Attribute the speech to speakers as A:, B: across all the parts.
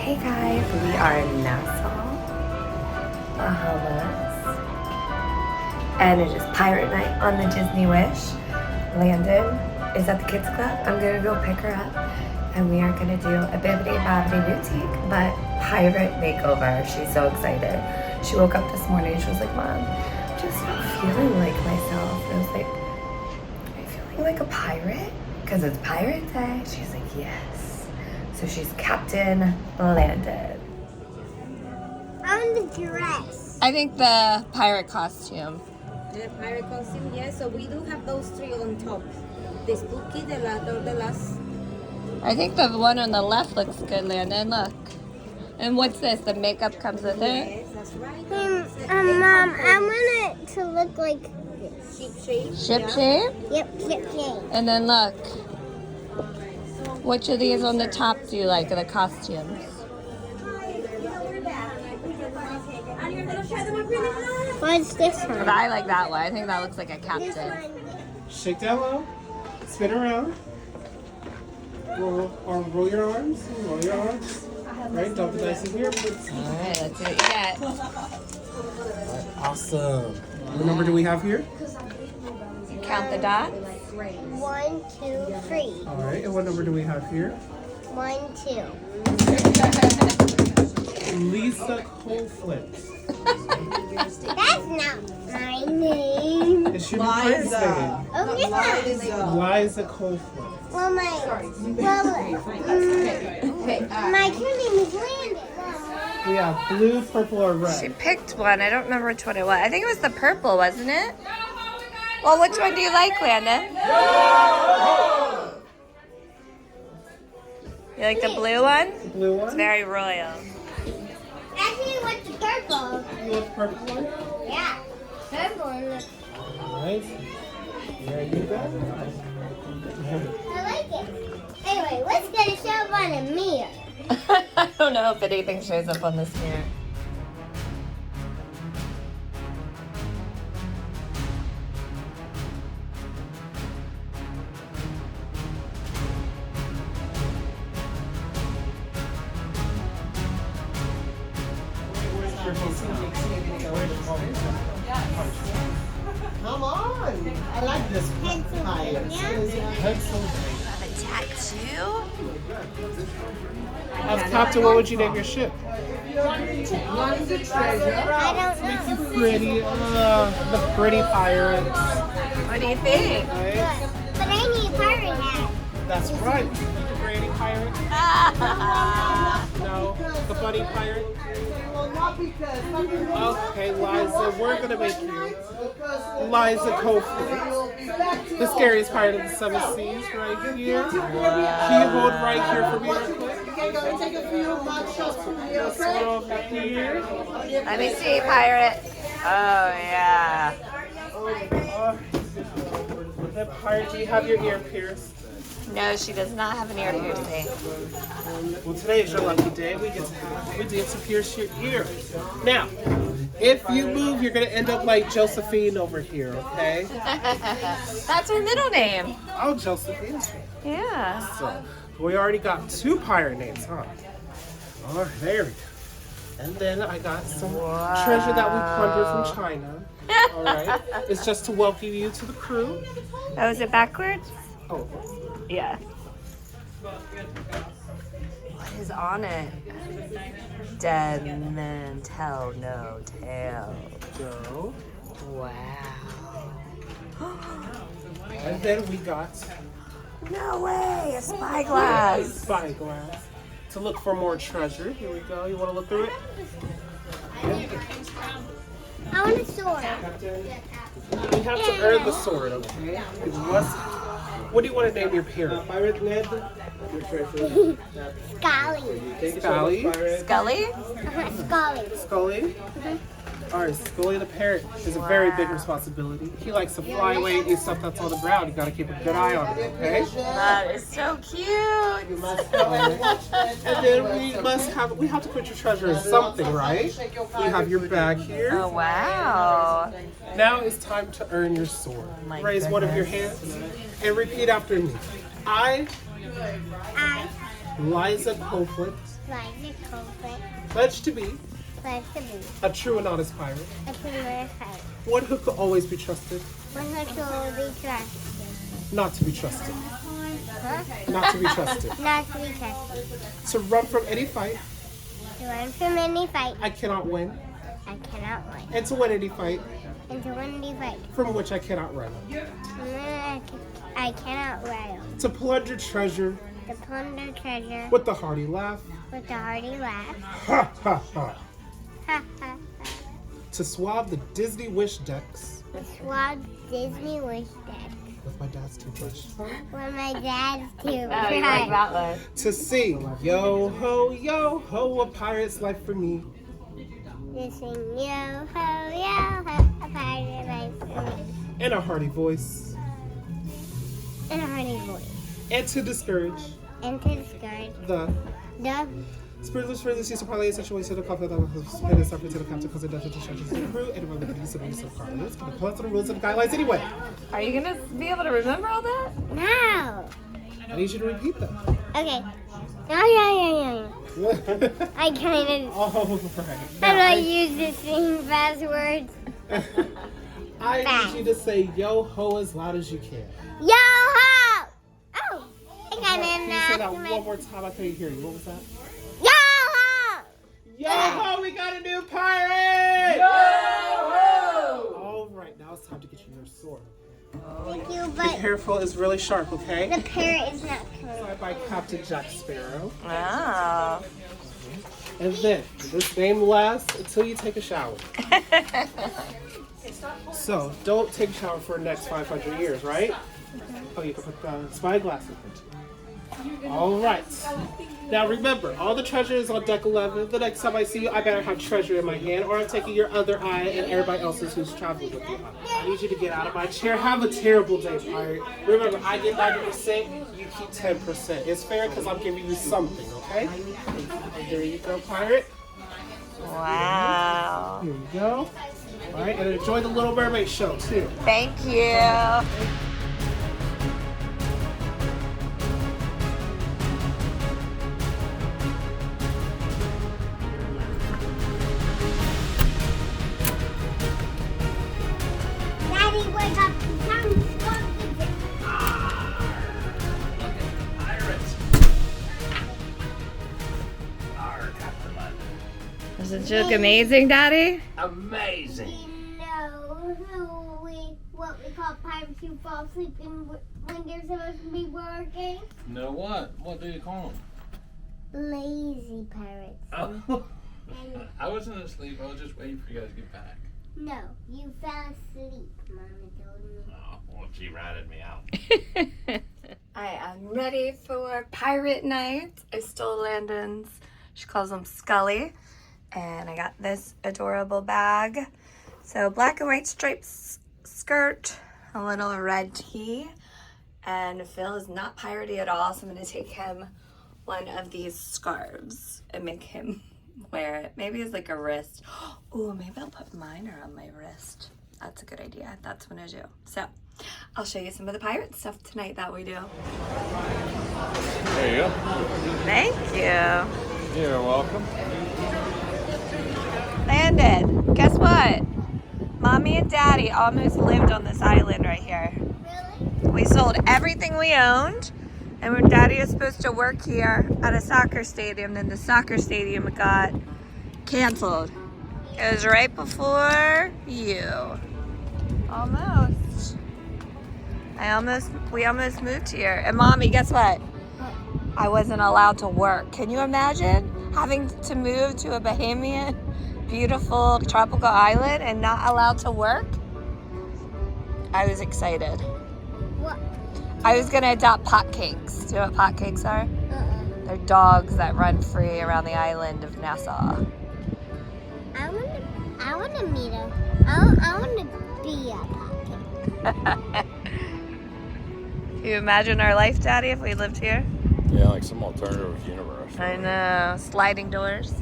A: Hey guys, we are in Nassau, Bahamas, and it is pirate night on the Disney Wish. Landon is at the kids club. I'm gonna go pick her up, and we are gonna do a Bibbidi Bobbidi boutique, but pirate makeover. She's so excited. She woke up this morning. She was like, "Mom, I'm just not feeling like myself." And I was like, "Are you feeling like a pirate? Because it's Pirate Day." She's like, "Yes." So she's Captain Landon.
B: I want the dress.
A: I think the pirate costume.
C: The pirate costume, yes. So we do have those three on top. The spooky, the last.
A: I think the one on the left looks good, Landon. Look. And what's this? The makeup comes with it?
C: Yes, that's right.
B: Mom, I want it to look like
C: Ship shape.
A: Ship shape?
B: Yep, ship shape.
A: And then look. Which of these on the top do you like, the costumes?
B: What's this one?
A: But I like that one. I think that looks like a
B: This
A: captain.
B: one.
D: Shake down low, spin around, roll your arms, right, dump the dice in here.
A: Alright, let's see what you get.
D: Awesome. What number do we have here?
A: Count the dots.
B: 1, 2, 3.
D: Alright, and what number do we have here?
B: 1, 2.
D: Lisa Coleflint.
B: That's not my name.
D: It should be Prince's name.
B: Oh, yeah.
D: Liza Coleflint.
B: Well, my true name is Landon.
D: We have blue, purple, or
A: She
D: red.
A: picked one. I don't remember which one it was. I think it was the purple, wasn't it? Well, which one do you like, Landon? You like the blue one?
D: The blue
A: It's
D: one?
A: very royal.
B: Actually, what's the purple?
D: You want the purple one?
B: Yeah. Purple one.
D: Alright. There you go.
B: I like it. Anyway, let's get a show up on a mirror.
A: I don't know if anything shows up on this mirror.
D: Come on! I like this pencil.
A: A tattoo?
D: As captain, what would you name your ship?
B: I don't know.
D: Pretty, the pretty pirates.
A: What do you think?
D: Right?
B: But I need a pirate hat.
D: That's right. The pretty pirate. No, the bunny pirate. Okay, Liza, we're gonna make you Liza Coleflint, the scariest pirate of the seven seas, right here. Can you hold right here for me real quick? This one over here.
A: Let me see, pirate. Oh, yeah.
D: The pirate, do you have your ear pierced?
A: No, she does not have an ear piercing.
D: Well, today is your lucky day. We get to pierce your ear. Now, if you move, you're gonna end up like Josephine over here, okay?
A: That's her middle name.
D: Oh, Josephine.
A: Yeah.
D: So, we already got two pirate names, huh? All right, there we go. And then I got some treasure that we plundered from China. All right, it's just to welcome you to the crew.
A: Oh, is it backwards?
D: Oh,
A: Yeah. What is on it? Dead men tell no tale.
D: go.
A: Wow.
D: And then we got
A: No way, a spyglass.
D: spyglass to look for more treasure. Here we go. You want to look through it?
B: I want a sword.
D: We have to earn the sword, okay? You must. What do you want to name your parent? Pirate Ned.
B: Scully.
D: Scully.
A: Scully?
B: Scully.
D: Scully. Alright, Scully the parrot is a very big responsibility. He likes to fly away and eat stuff that's on the ground. You gotta keep a good eye on him, okay?
A: That is so cute.
D: And then we have to put your treasure in something, right? We have your bag here.
A: Oh, wow.
D: Now it's time to earn your sword.
A: My
D: Raise one of your hands and repeat after me. I, Liza Coleflint,
B: Like the culprit.
D: Pledge to be
B: Like the bee.
D: a true and honest pirate.
B: A tremendous pirate.
D: One who could always be trusted,
B: One who will be trusted.
D: not to be trusted.
B: Huh?
D: Not to be trusted.
B: Not to be trusted.
D: To run from any fight
B: To run from any fight.
D: I cannot win,
B: I cannot win.
D: and to win any fight
B: And to win any fight.
D: from which I cannot run.
B: I cannot run.
D: To plunder treasure
B: To plunder treasure
D: with a hearty laugh.
B: with a hearty laugh.
D: Ha ha ha.
B: Ha ha ha.
D: To swab the Disney wish decks
B: The Swab Disney wish deck.
D: with my dad's toothbrush.
B: With my dad's too.
A: Oh, you like that one?
D: To sing yo ho, a pirate's life for me.
B: To sing yo ho, a pirate life for me.
D: In a hearty voice.
B: In a hearty voice.
D: And to discourage
B: And to discourage
D: the
B: the
D: spiritless fearless use of parlay in such a way to the conflict that was paid and suffered to the captain because it doesn't discharge the crew and about the use of cargo. It's going to pull out the rules and guidelines anyway.
A: Are you gonna be able to remember all that?
B: No.
D: I need you to repeat them.
B: Okay. Yeah. I kind of.
D: All right.
B: How do
D: Now,
B: I use the same passwords?
D: I need you to say yo ho as loud as you can.
B: Yo ho! Oh, I got
D: Can
B: it
D: you say that
B: now.
D: one more time? I couldn't hear you. What was that?
B: Yo ho!
D: Yo ho, we got a new pirate!
A: Yo ho!
D: All right, now it's time to get you your sword.
B: Thank you,
D: Be
B: but
D: careful, it's really sharp, okay?
B: the parrot is not coming.
D: Signed by Captain Jack Sparrow.
A: Wow.
D: And then, this name lasts until you take a shower. So, don't take a shower for the next 500 years, right? Oh, you can put the spy glasses in too. All right. Now remember, all the treasure is on deck 11. The next time I see you, I better have treasure in my hand, or I'm taking your other eye and everybody else's who's traveling with you. I need you to get out of my chair. Have a terrible day, pirate. Remember, I get 90%, you keep 10%. It's fair because I'm giving you something, okay? There you go, pirate.
A: Wow.
D: Here you go. All right, and enjoy the Little Mermaid show, too.
A: Thank you.
B: Daddy, wake up. Time to go to bed.
A: Was the joke amazing, Daddy?
E: Amazing.
B: You know what we call pirates who fall asleep when they're supposed to be working?
E: No what? What do you call them?
B: Lazy pirates.
E: Oh,
B: And
E: I wasn't asleep. I was just waiting for you guys to get back.
B: no, you fell asleep, Mama told me.
E: Oh, well, she ratted me out.
A: I am ready for pirate night. I stole Landon's, she calls him Scully. And I got this adorable bag. So black and white striped skirt, a little red tee. And Phil is not piratey at all, so I'm gonna take him one of these scarves and make him wear it. Maybe it's like a wrist. Oh, maybe I'll put mine around my wrist. That's a good idea. That's what I do. So I'll show you some of the pirate stuff tonight that we do.
E: There you go.
A: Thank you.
E: You're welcome.
A: Landon, guess what? Mommy and Daddy almost lived on this island right here.
B: Really?
A: We sold everything we owned, and when Daddy was supposed to work here at a soccer stadium, then the soccer stadium got canceled. It was right before you. Almost. We almost moved here. And Mommy, guess what? I wasn't allowed to work. Can you imagine having to move to a Bahamian, beautiful tropical island and not allowed to work? I was excited.
B: What?
A: I was gonna adopt potcakes. Do you know what potcakes are? They're dogs that run free around the island of Nassau.
B: I wanna meet him. I wanna be a pocket.
A: Can you imagine our life, Daddy, if we lived here?
E: Yeah, like some alternative universe.
A: I know, sliding doors.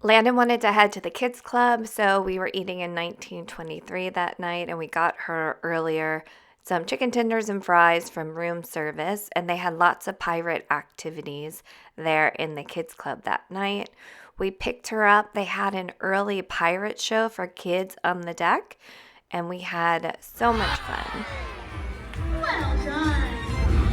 A: Landon wanted to head to the kids club, so we were eating in 1923 that night, and we got her earlier. some chicken tenders and fries from room service, and they had lots of pirate activities there in the kids club that night. We picked her up. They had an early pirate show for kids on the deck, and we had so much fun.
B: Well done.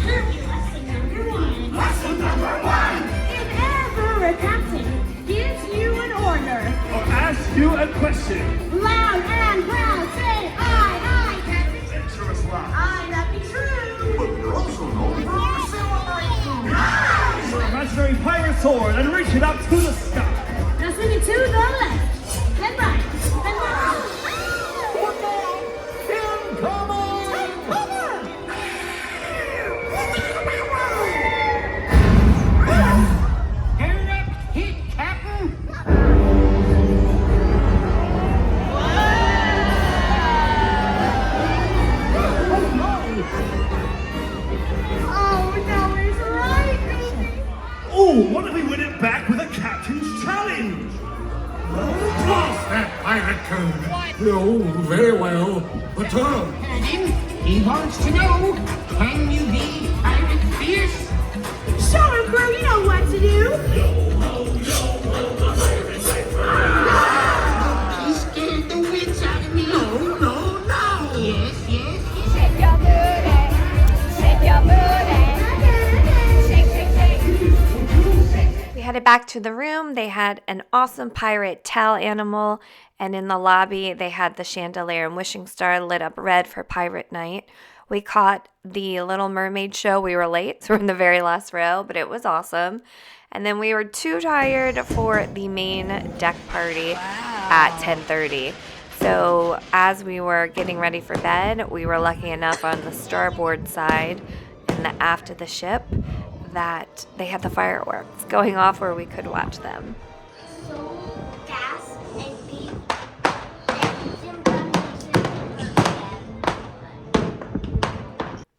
B: Here's lesson number 1.
F: Lesson number 1!
B: If ever a captain gives you an order,
F: Or ask you a question.
B: loud and proud, say aye, Captain.
F: Dangerous lie.
B: Aye, that be true.
F: But you're also known for your imaginary pirate sword and reach it up to the sky.
B: Now swing it to the left, then right, then left.
F: Oh, what if we win it back with a captain's challenge?
G: Toss that pirate code. No, very well. But
H: He wants to know, can you be pirate fierce?
B: Show him, crew, you know what to do.
H: He scared the wits out of me. No. Yes.
B: Shake your booty, shake your booty. Shake.
A: We headed back to the room. They had an awesome pirate towel animal, and in the lobby they had the chandelier and wishing star lit up red for pirate night. We caught the Little Mermaid show. We were late, so we're in the very last row, but it was awesome. And then we were too tired for the main deck party at 10:30. So as we were getting ready for bed, we were lucky enough on the starboard side in the aft of the ship that they had the fireworks going off where we could watch them.
B: So fast and beat.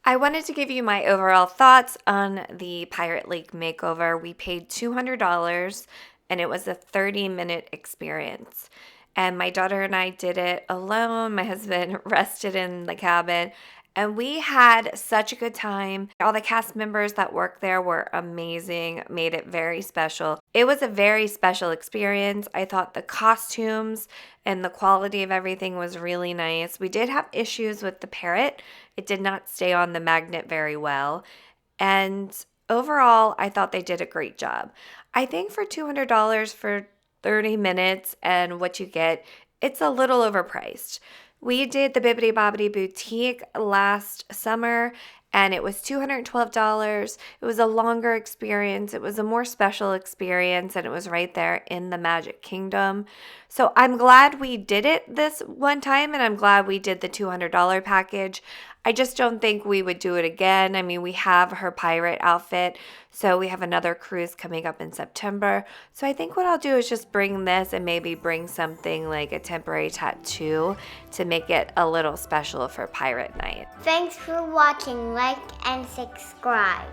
A: I wanted to give you my overall thoughts on the Pirate Lake Makeover. We paid $200 and it was a 30-minute experience. And my daughter and I did it alone. My husband rested in the cabin. And we had such a good time. All the cast members that worked there were amazing, made it very special. It was a very special experience. I thought the costumes and the quality of everything was really nice. We did have issues with the parrot. It did not stay on the magnet very well. And overall, I thought they did a great job. I think for $200 for 30 minutes and what you get, it's a little overpriced. We did the Bibbidi Bobbidi Boutique last summer, and it was $212. It was a longer experience. It was a more special experience, and it was right there in the Magic Kingdom. So I'm glad we did it this one time, and I'm glad we did the $200 package. I just don't think we would do it again. I mean, we have her pirate outfit, so we have another cruise coming up in September. So I think what I'll do is just bring this and maybe bring something like a temporary tattoo to make it a little special for Pirate Night.
B: Thanks for watching. Like and subscribe.